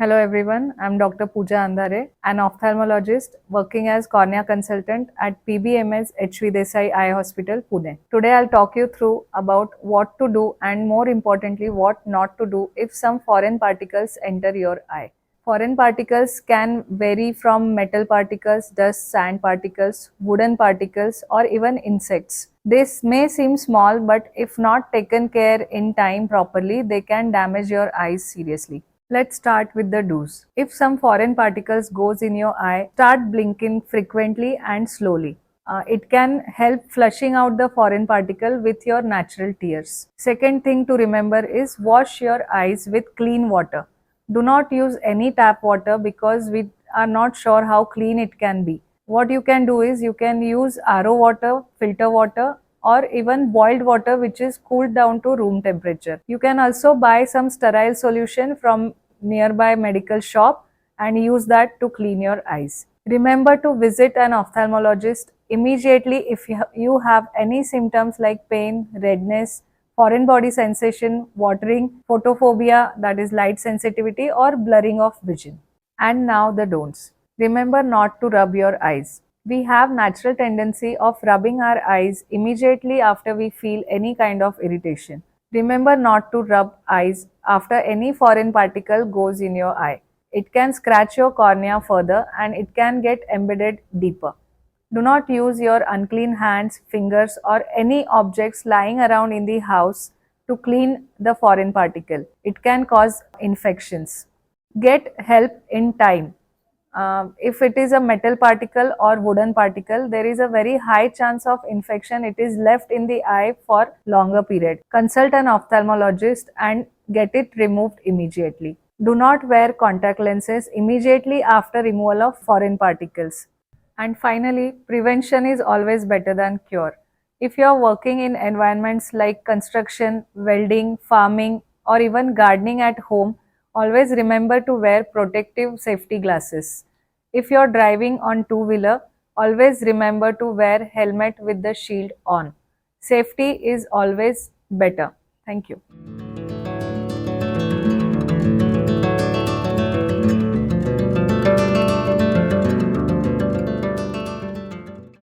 Hello everyone, I'm Dr. Pooja Andhare, an ophthalmologist working as cornea consultant at PBMS HV Desai Eye Hospital, Pune. Today I'll talk you through about what to do and more importantly what not to do if some foreign particles enter your eye. Foreign particles can vary from metal particles, dust, sand particles, wooden particles, or even insects. This may seem small, but if not taken care in time properly, they can damage your eyes seriously. Let's start with the do's. If some foreign particles goes in your eye, start blinking frequently and slowly. It can help flushing out the foreign particle with your natural tears. Second thing to remember is wash your eyes with clean water. Do not use any tap water because we are not sure how clean it can be. What you can do is you can use RO water, filter water, or even boiled water which is cooled down to room temperature. You can also buy some sterile solution from nearby medical shop and use that to clean your eyes. Remember to visit an ophthalmologist immediately if you have any symptoms like pain, redness, foreign body sensation, watering, photophobia, that is light sensitivity, or blurring of vision. And now the don'ts. Remember not to rub your eyes. We have natural tendency of rubbing our eyes immediately after we feel any kind of irritation. Remember not to rub eyes after any foreign particle goes in your eye. It can scratch your cornea further and it can get embedded deeper. Do not use your unclean hands, fingers, or any objects lying around in the house to clean the foreign particle. It can cause infections. Get help in time. If it is a metal particle or wooden particle, there is a very high chance of infection. It is left in the eye for longer period. Consult an ophthalmologist and get it removed immediately. Do not wear contact lenses immediately after removal of foreign particles. And finally, prevention is always better than cure. If you are working in environments like construction, welding, farming, or even gardening at home, always remember to wear protective safety glasses. If you are driving on two-wheeler, always remember to wear helmet with the shield on. Safety is always better. Thank you.